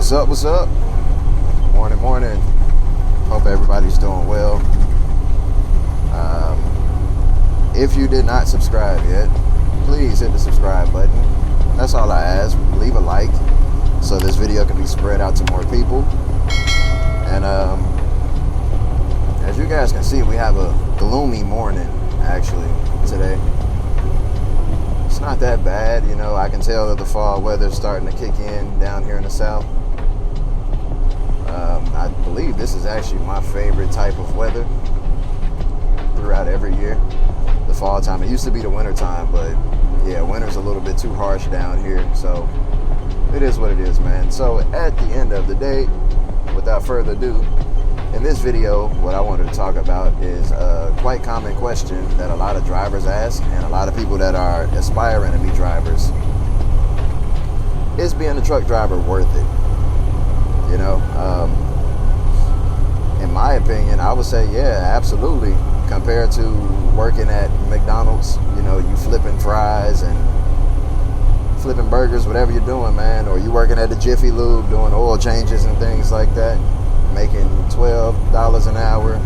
What's up? Morning. Hope everybody's doing well. If you did not subscribe yet, please hit the subscribe button. That's all I ask. Leave a like so this video can be spread out to more people. And as you guys can see, we have a gloomy morning actually today. It's not that bad, I can tell that the fall weather's starting to kick in down here in the south. I believe this is actually my favorite type of weather throughout every year. The fall time. It used to be the winter time, but yeah, winter's a little bit too harsh down here, so it is what it is, man. So at the end of the day, without further ado, in this video, what I wanted to talk about is a quite common question that a lot of drivers ask, and a lot of people that are aspiring to be drivers. Is being a truck driver worth it? In my opinion, I would say, yeah, absolutely. Compared to working at McDonald's, you flipping fries and flipping burgers, whatever you're doing, man, or you working at the Jiffy Lube doing oil changes and things like that, making $12 an hour,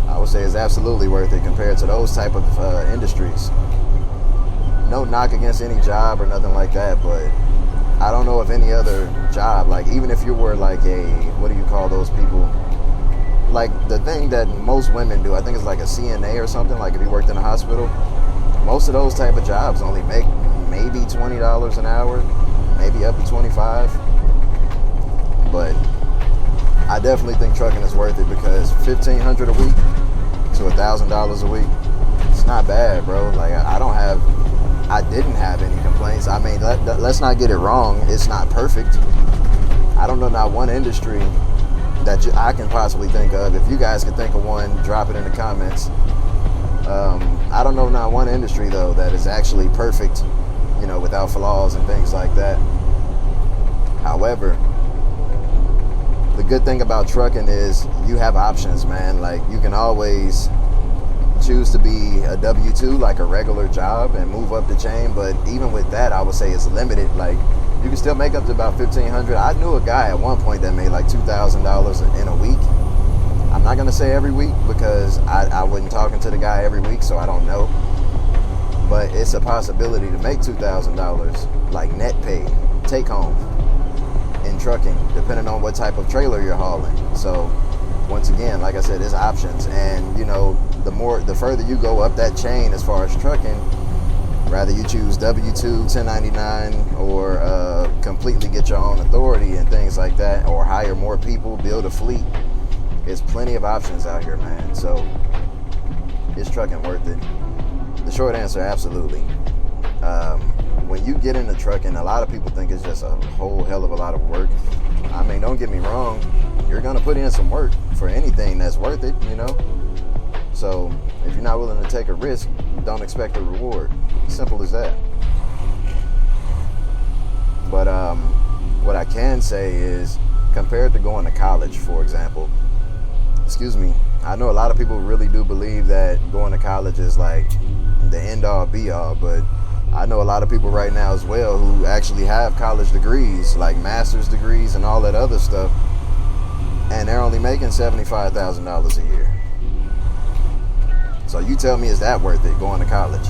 I would say it's absolutely worth it compared to those type of industries. No knock against any job or nothing like that, but I don't know if any other job, like even if you were like what do you call those people? Like the thing that most women do, I think it's like a CNA or something, like if you worked in a hospital, most of those type of jobs only make maybe $20 an hour, maybe up to 25. But I definitely think trucking is worth it because $1,500 a week to $1,000 a week, it's not bad, bro. Like I didn't have any complaints. I mean, let's not get it wrong. It's not perfect. I don't know not one industry that I can possibly think of. If you guys can think of one, drop it in the comments. I don't know not one industry though that is actually perfect, without flaws and things like that. However, the good thing about trucking is you have options, man. Like you can always choose to be a W-2, like a regular job, and move up the chain. But even with that, I would say it's limited. Like you can still make up to about $1,500. I knew a guy at one point that made like $2,000 in a week. I'm not gonna say every week because I wasn't talking to the guy every week, so I don't know. But it's a possibility to make $2,000 like net pay, take home in trucking, depending on what type of trailer you're hauling. So once again, like I said, there's options, and the further you go up that chain as far as trucking, rather you choose W-2, 1099, or completely get your own authority and things like that, or hire more people, build a fleet. There's plenty of options out here, man. So is trucking worth it? The short answer, absolutely. When you get into trucking, a lot of people think it's just a whole hell of a lot of work. I mean, don't get me wrong. You're going to put in some work for anything that's worth it, So if you're not willing to take a risk, don't expect a reward. Simple as that. But what I can say is, compared to going to college, for example, I know a lot of people really do believe that going to college is like the end all be all, but I know a lot of people right now as well who actually have college degrees, like master's degrees and all that other stuff, and they're only making $75,000 a year. So you tell me, is that worth it, going to college?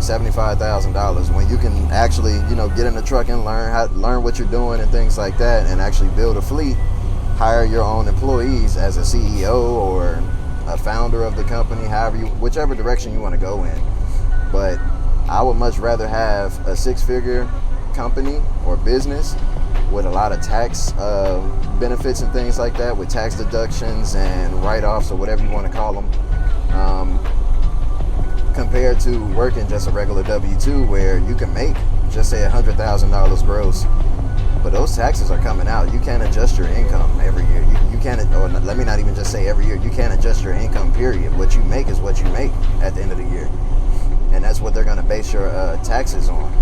$75,000 when you can actually, get in the truck and learn what you're doing and things like that, and actually build a fleet, hire your own employees as a CEO or a founder of the company, whichever direction you want to go in. But I would much rather have a 6-figure company or business with a lot of tax benefits and things like that, with tax deductions and write-offs or whatever you want to call them, compared to working just a regular W-2 where you can make, just say $100,000 gross, but those taxes are coming out. You can't adjust your income every year. You can't, or let me not even just say every year, you can't adjust your income, period. What you make is what you make at the end of the year. And that's what they're going to base your taxes on.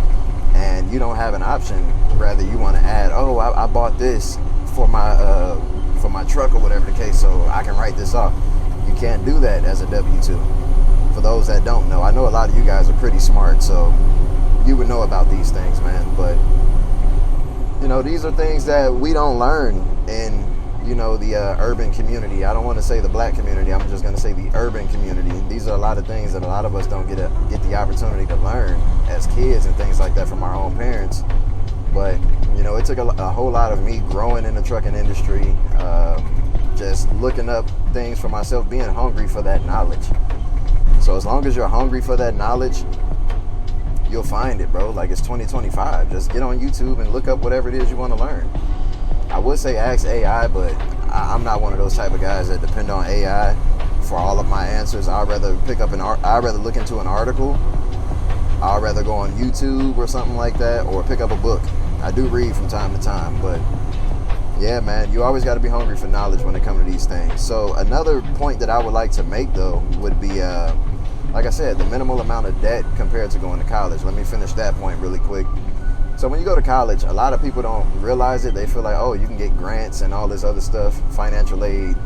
And you don't have an option. Rather, you want to add, I bought this for my truck or whatever the case, so I can write this off. You can't do that as a W-2. For those that don't know, I know a lot of you guys are pretty smart, so you would know about these things, man. But these are things that we don't learn in, the urban community. I don't want to say the black community. I'm just going to say the urban community. These are a lot of things that a lot of us don't get the opportunity to learn as kids and things like that from our own parents. But, it took a whole lot of me growing in the trucking industry, just looking up things for myself, being hungry for that knowledge. So as long as you're hungry for that knowledge, you'll find it, bro. Like, it's 2025. Just get on YouTube and look up whatever it is you want to learn. I would say ask AI, but I'm not one of those type of guys that depend on AI for all of my answers. I'd rather I'd rather look into an article. I'd rather go on YouTube or something like that, or pick up a book. I do read from time to time, but yeah, man, you always got to be hungry for knowledge when it comes to these things. So another point that I would like to make, though, would be, like I said, the minimal amount of debt compared to going to college. Let me finish that point really quick. So when you go to college, a lot of people don't realize it. They feel like, oh, you can get grants and all this other stuff, financial aid.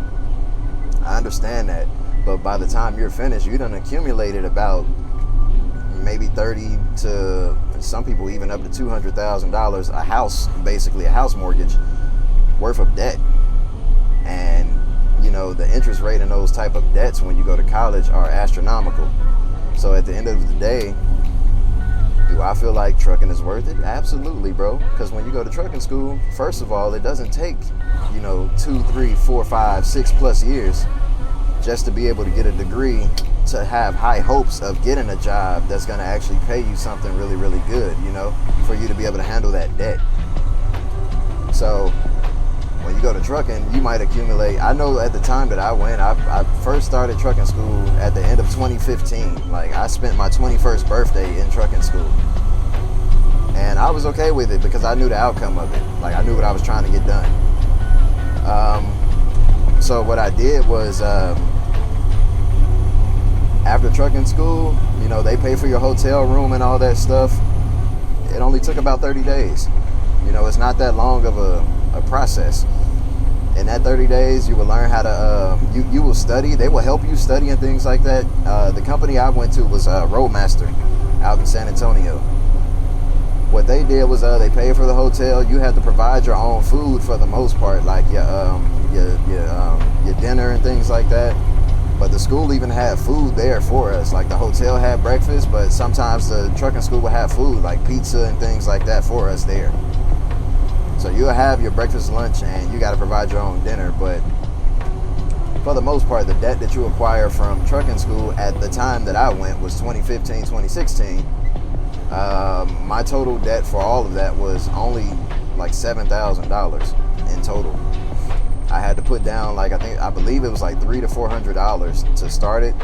I understand that. But by the time you're finished, you done accumulated about maybe 30 to some people even up to $200,000 a house, basically a house mortgage worth of debt. And the interest rate in those type of debts when you go to college are astronomical. So at the end of the day, do I feel like trucking is worth it? Absolutely, bro. Because when you go to trucking school, first of all, it doesn't take 2, 3, 4, 5, 6+ years just to be able to get a degree, to have high hopes of getting a job that's going to actually pay you something really, really good, for you to be able to handle that debt. So when you go to trucking, you might accumulate. I know at the time that I went, I first started trucking school at the end of 2015. Like, I spent my 21st birthday in trucking school. And I was okay with it because I knew the outcome of it. Like, I knew what I was trying to get done. So what I did was, after trucking school, they pay for your hotel room and all that stuff. It only took about 30 days. It's not that long of a process. In that 30 days, you will learn how to, you will study. They will help you study and things like that. The company I went to was Roadmaster out in San Antonio. What they did was they paid for the hotel. You had to provide your own food for the most part, like your dinner and things like that. But the school even had food there for us. Like, the hotel had breakfast, but sometimes the trucking school would have food, like pizza and things like that, for us there. So you'll have your breakfast, lunch, and you got to provide your own dinner. But for the most part, the debt that you acquire from trucking school at the time that I went was 2015, 2016. My total debt for all of that was only like $7,000 in total. I had to put down, I believe it was like $300 to $400 to start it.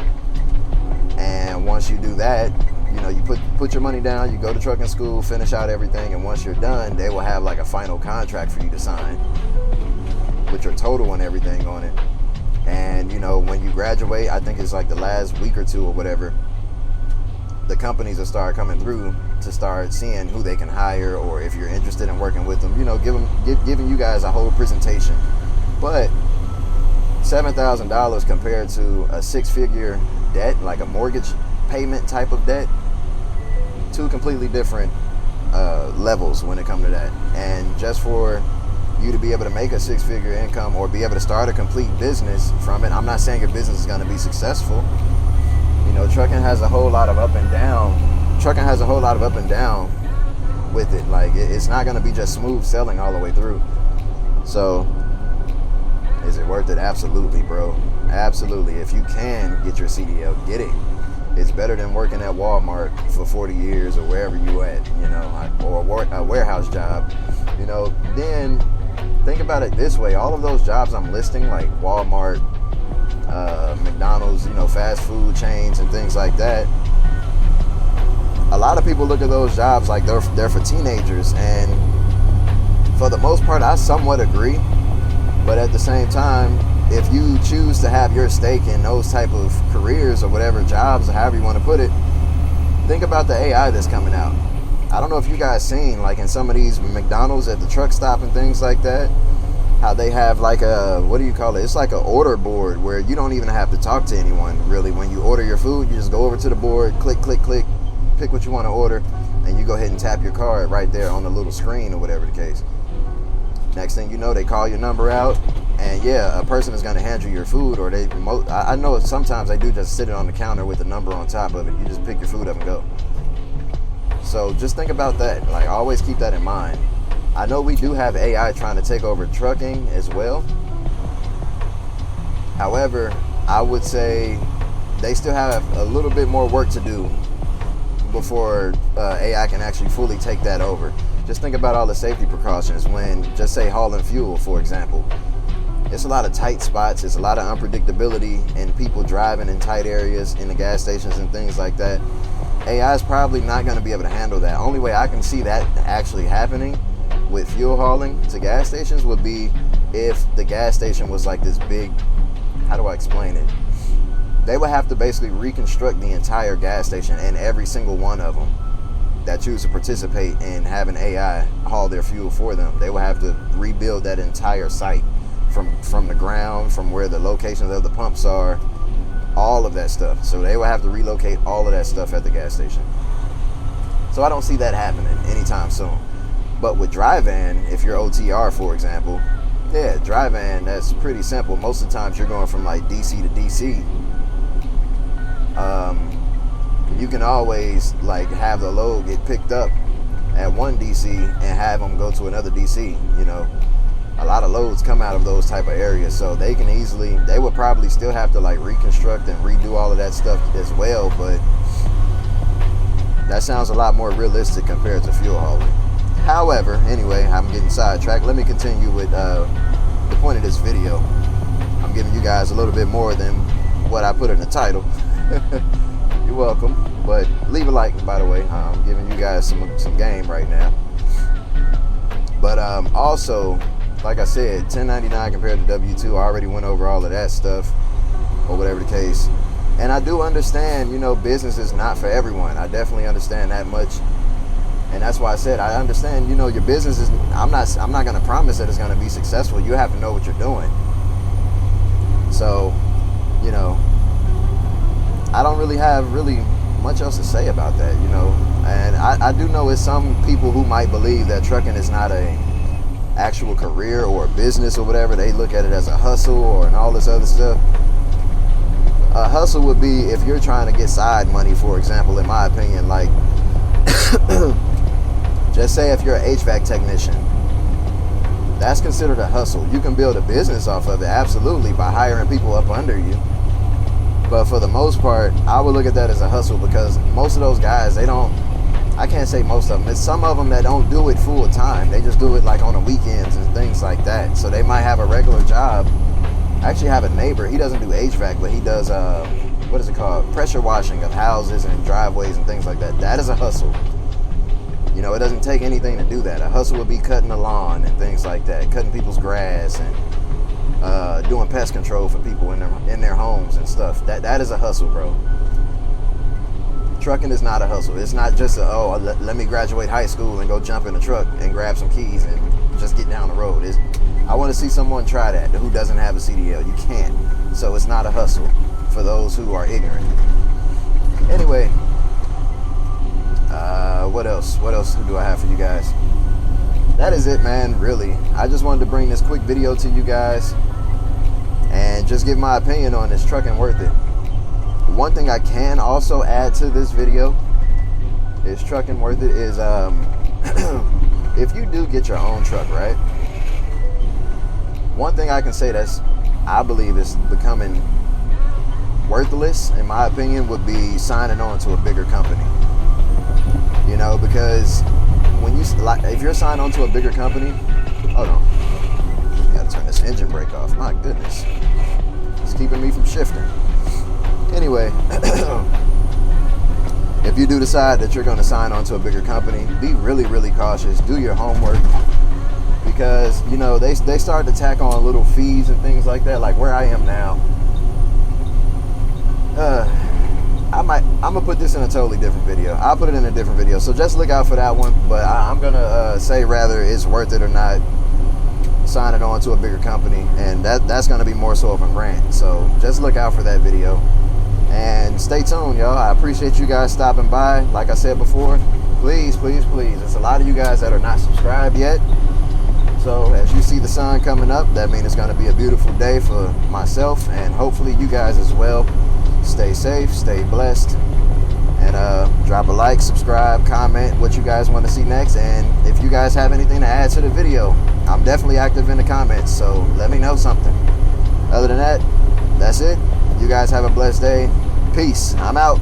And once you do that, you put your money down, you go to trucking school, finish out everything, and once you're done, they will have like a final contract for you to sign with your total and everything on it. And when you graduate, I think it's like the last week or two or whatever, the companies will start coming through to start seeing who they can hire, or if you're interested in working with them, giving you guys a whole presentation. But $7,000 compared to a 6-figure debt, like a mortgage payment type of debt, two completely different levels when it comes to that. And just for you to be able to make a 6-figure income or be able to start a complete business from it, I'm not saying your business is going to be successful. Trucking has a whole lot of up and down. Trucking has a whole lot of up and down with it. Like, it's not going to be just smooth selling all the way through. So, is it worth it? Absolutely, bro. Absolutely. If you can get your CDL, get it. It's better than working at Walmart for 40 years or wherever you at, or a warehouse job. Then think about it this way. All of those jobs I'm listing, like Walmart, McDonald's, fast food chains and things like that, a lot of people look at those jobs like they're for teenagers. And for the most part, I somewhat agree. But at the same time, if you choose to have your stake in those type of careers or whatever jobs or however you want to put it, think about the AI that's coming out. I don't know if you guys seen, like, in some of these McDonald's at the truck stop and things like that, how they have like a, what do you call it? It's like an order board where you don't even have to talk to anyone really. When you order your food, you just go over to the board, click, click, click, pick what you want to order, and you go ahead and tap your card right there on the little screen or whatever the case. Next thing you know, they call your number out, and yeah, a person is going to hand you your food, or I know sometimes they do just sit it on the counter with the number on top of it. You just pick your food up and go. So just think about that. Like, always keep that in mind. I know we do have AI trying to take over trucking as well. However, I would say they still have a little bit more work to do before AI can actually fully take that over. Just think about all the safety precautions when, just say, hauling fuel, for example. It's a lot of tight spots. It's a lot of unpredictability and people driving in tight areas in the gas stations and things like that. AI is probably not going to be able to handle that. Only way I can see that actually happening with fuel hauling to gas stations would be if the gas station was like this big, how do I explain it? They would have to basically reconstruct the entire gas station and every single one of them that choose to participate in having AI haul their fuel for them. They will have to rebuild that entire site from the ground, from where the locations of the pumps are, all of that stuff. So they will have to relocate all of that stuff at the gas station. So I don't see that happening anytime soon. But with dry van, if you're OTR, for example, yeah, dry van, that's pretty simple. Most of the times you're going from like DC to DC. You can always like have the load get picked up at one DC and have them go to another DC. You know, a lot of loads come out of those type of areas, so they would probably still have to like reconstruct and redo all of that stuff as well, but that sounds a lot more realistic compared to fuel hauling. However, anyway, I'm getting sidetracked. Let me continue with the point of this video. I'm giving you guys a little bit more than what I put in the title. You're welcome, but leave a like, by the way. I'm giving you guys some game right now. But also, like I said, 1099 compared to W-2, I already went over all of that stuff, or whatever the case. And I do understand, you know, business is not for everyone. I definitely understand that much. And that's why I said, I understand, you know, your business is, I'm not going to promise that it's going to be successful. You have to know what you're doing. So, you know, I don't really have much else to say about that, you know. And I do know it's some people who might believe that trucking is not a actual career or a business or whatever. They look at it as a hustle or and all this other stuff. A hustle would be if you're trying to get side money, for example, in my opinion, like just say if you're an HVAC technician, that's considered a hustle. You can build a business off of it, absolutely, by hiring people up under you. But for the most part, I would look at that as a hustle because most of those guys, I can't say most of them, it's some of them that don't do it full time. They just do it like on the weekends and things like that. So they might have a regular job. I actually have a neighbor, he doesn't do HVAC, but he does, what is it called? Pressure washing of houses and driveways and things like that. That is a hustle. You know, it doesn't take anything to do that. A hustle would be cutting the lawn and things like that, cutting people's grass and doing pest control for people in their homes and stuff. That is a hustle, bro. Trucking is not a hustle. It's not just let me graduate high school and go jump in a truck and grab some keys and just get down the road. I want to see someone try that who doesn't have a CDL. You can't. So it's not a hustle for those who are ignorant. Anyway, what else? What else do I have for you guys? That is it, man, really. I just wanted to bring this quick video to you guys and just give my opinion on this trucking worth it. One thing I can also add to this video is trucking worth it is if you do get your own truck, right? One thing I can say I believe is becoming worthless, in my opinion, would be signing on to a bigger company. You know, because when if you're signed on to a bigger company, hold on, gotta turn this engine brake off. My goodness, it's keeping me from shifting. Anyway, if you do decide that you're going to sign on to a bigger company, be really, really cautious. Do your homework, because you know they start to tack on little fees and things like that. Like where I am now, I'm gonna put this in a totally different video. I'll put it in a different video, so just look out for that one. But I'm gonna say rather it's worth it or not signing on to a bigger company, and that's gonna be more so of a grant. So just look out for that video and stay tuned, y'all. I appreciate you guys stopping by. Like I said before, please, please, please. There's a lot of you guys that are not subscribed yet. So as you see the sun coming up, that means it's going to be a beautiful day for myself and hopefully you guys as well. Stay safe, stay blessed, and drop a like, subscribe, comment what you guys want to see next. And if you guys have anything to add to the video, I'm definitely active in the comments, so let me know something. Other than that, that's it. You guys have a blessed day. Peace. I'm out.